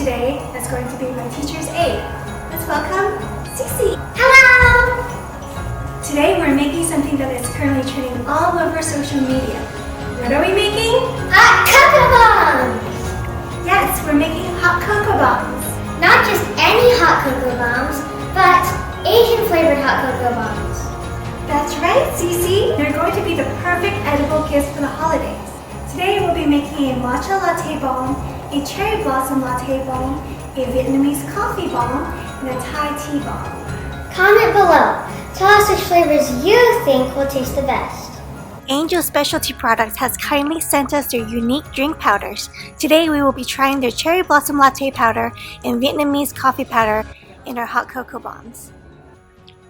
today is going to be my teacher's aide. Let's welcome Cece. Hello! Today we're making something that is currently trending all over social media. What are we making? Hot cocoa bombs! Yes, we're making hot cocoa bombs. Not just any hot cocoa bombs, but Asian flavored hot cocoa bombs. That's right, Cece. They're going to be the perfect edible gifts for the holidays. Today we'll be making a matcha latte bomb, a cherry blossom latte bomb, a Vietnamese coffee bomb, and a Thai tea bomb. Comment below. Tell us which flavors you think will taste the best. Angel Specialty Products has kindly sent us their unique drink powders. Today we will be trying their cherry blossom latte powder and Vietnamese coffee powder in our hot cocoa bombs.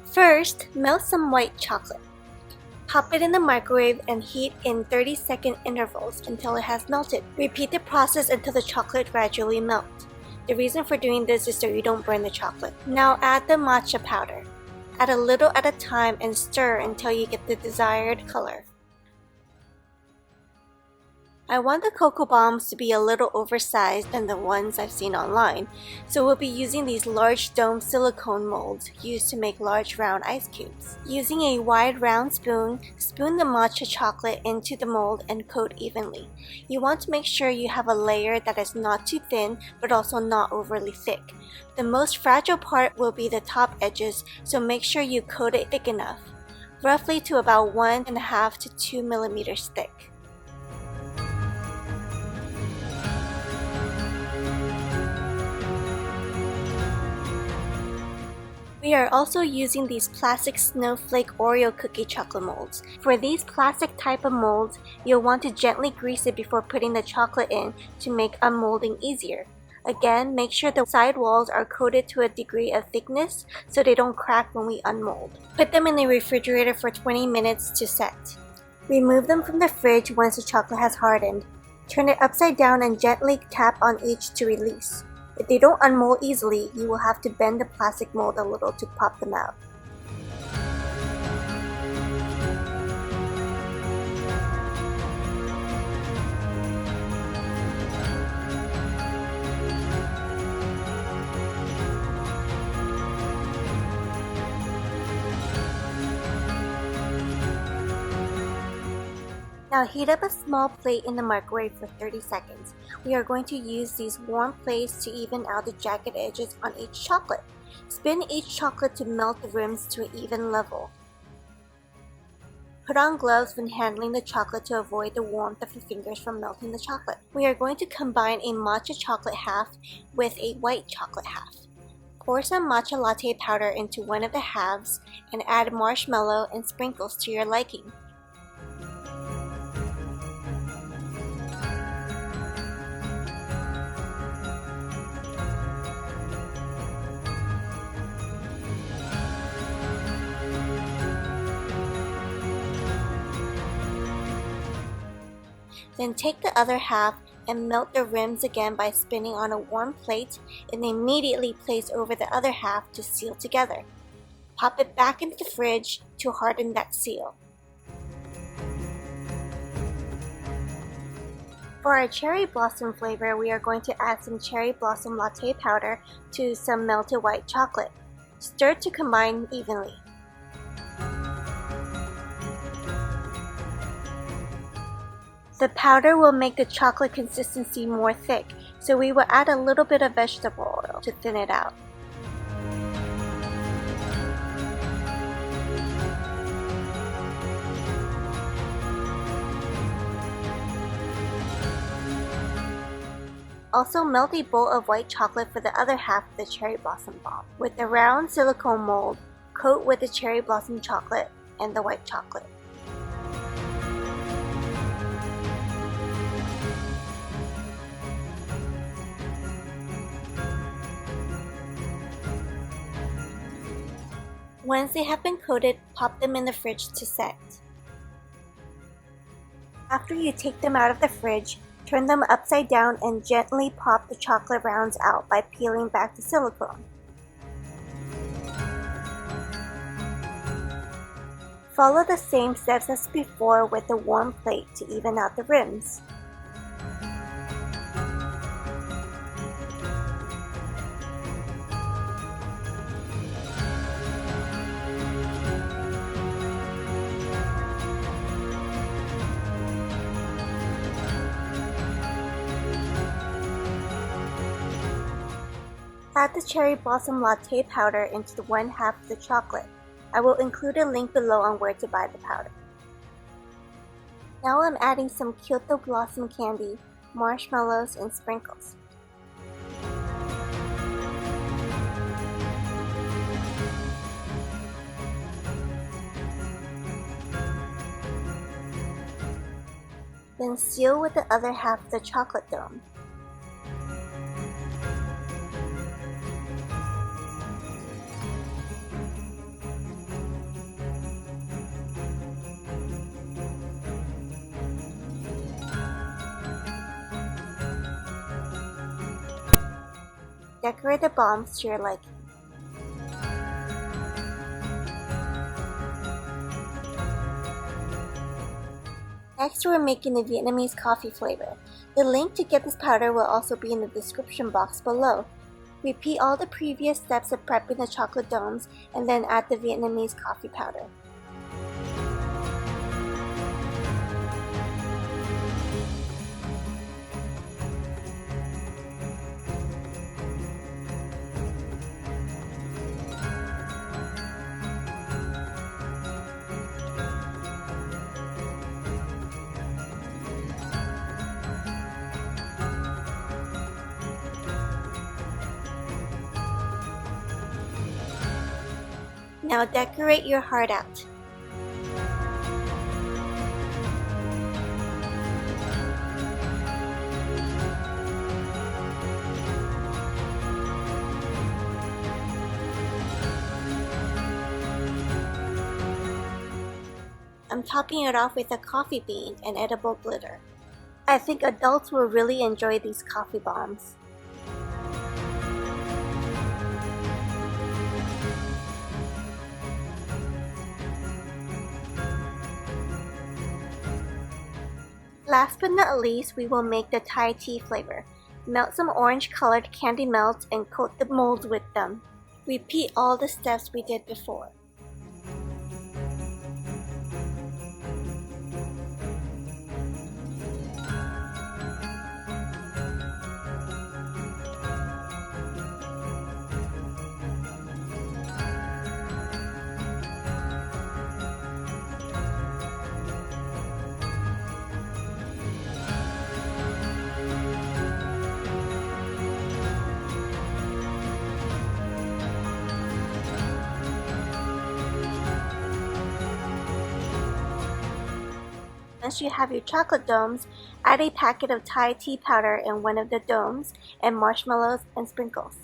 First, melt some white chocolate. Pop it in the microwave and heat in 30-second intervals until it has melted. Repeat the process until the chocolate gradually melts. The reason for doing this is so you don't burn the chocolate. Now add the matcha powder. Add a little at a time and stir until you get the desired color. I want the cocoa bombs to be a little oversized than the ones I've seen online, so we'll be using these large dome silicone molds used to make large round ice cubes. Using a wide round spoon, spoon the matcha chocolate into the mold and coat evenly. You want to make sure you have a layer that is not too thin but also not overly thick. The most fragile part will be the top edges, so make sure you coat it thick enough, roughly to about 1.5 to 2 millimeters thick. We are also using these plastic snowflake Oreo cookie chocolate molds. For these plastic type of molds, you'll want to gently grease it before putting the chocolate in to make unmolding easier. Again, make sure the side walls are coated to a degree of thickness so they don't crack when we unmold. Put them in the refrigerator for 20 minutes to set. Remove them from the fridge once the chocolate has hardened. Turn it upside down and gently tap on each to release. If they don't unmold easily, you will have to bend the plastic mold a little to pop them out. Now heat up a small plate in the microwave for 30 seconds. We are going to use these warm plates to even out the jagged edges on each chocolate. Spin each chocolate to melt the rims to an even level. Put on gloves when handling the chocolate to avoid the warmth of your fingers from melting the chocolate. We are going to combine a matcha chocolate half with a white chocolate half. Pour some matcha latte powder into one of the halves and add marshmallow and sprinkles to your liking. Then take the other half and melt the rims again by spinning on a warm plate and immediately place over the other half to seal together. Pop it back into the fridge to harden that seal. For our cherry blossom flavor, we are going to add some cherry blossom latte powder to some melted white chocolate. Stir to combine evenly. The powder will make the chocolate consistency more thick, so we will add a little bit of vegetable oil to thin it out. Also melt a bowl of white chocolate for the other half of the cherry blossom bomb. With the round silicone mold, coat with the cherry blossom chocolate and the white chocolate. Once they have been coated, pop them in the fridge to set. After you take them out of the fridge, turn them upside down and gently pop the chocolate rounds out by peeling back the silicone. Follow the same steps as before with a warm plate to even out the rims. Add the cherry blossom latte powder into the 1/2 of the chocolate. I will include a link below on where to buy the powder. Now I'm adding some Kyoto blossom candy, marshmallows, and sprinkles. Then seal with the other half of the chocolate dome. Decorate the bombs to your liking. Next, we're making the Vietnamese coffee flavor. The link to get this powder will also be in the description box below. Repeat all the previous steps of prepping the chocolate domes and then add the Vietnamese coffee powder. Now decorate your heart out. I'm topping it off with a coffee bean and edible glitter. I think adults will really enjoy these coffee bombs. Last but not least, we will make the Thai tea flavor. Melt some orange-colored candy melts and coat the molds with them. Repeat all the steps we did before. Once you have your chocolate domes, add a packet of Thai tea powder in one of the domes and marshmallows and sprinkles.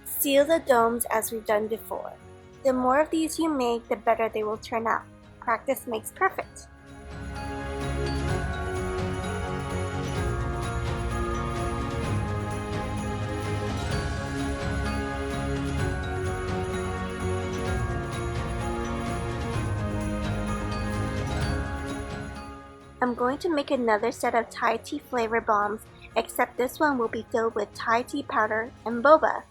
Seal the domes as we've done before. The more of these you make, the better they will turn out. Practice makes perfect. I'm going to make another set of Thai tea flavor bombs, except this one will be filled with Thai tea powder and boba.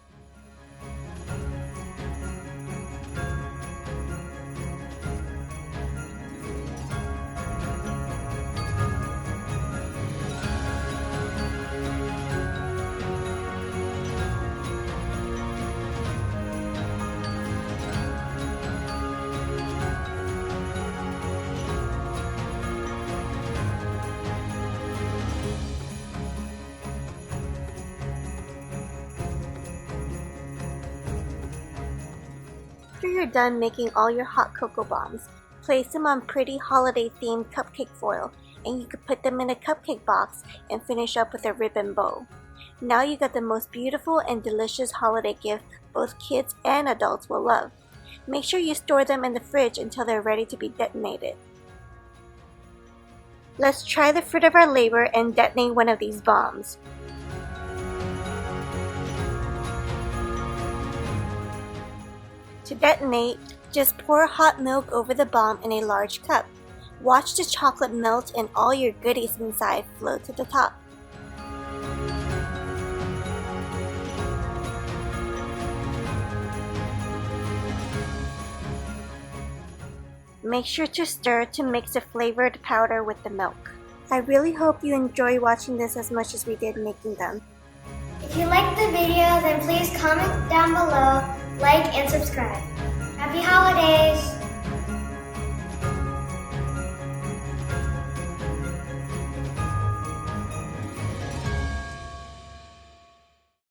After you're done making all your hot cocoa bombs, place them on pretty holiday-themed cupcake foil, and you could put them in a cupcake box and finish up with a ribbon bow. Now you got the most beautiful and delicious holiday gift both kids and adults will love. Make sure you store them in the fridge until they're ready to be detonated. Let's try the fruit of our labor and detonate one of these bombs. To detonate, just pour hot milk over the bomb in a large cup. Watch the chocolate melt and all your goodies inside float to the top. Make sure to stir to mix the flavored powder with the milk. I really hope you enjoy watching this as much as we did making them. If you liked the video, then please comment down below, like, and subscribe. Happy holidays!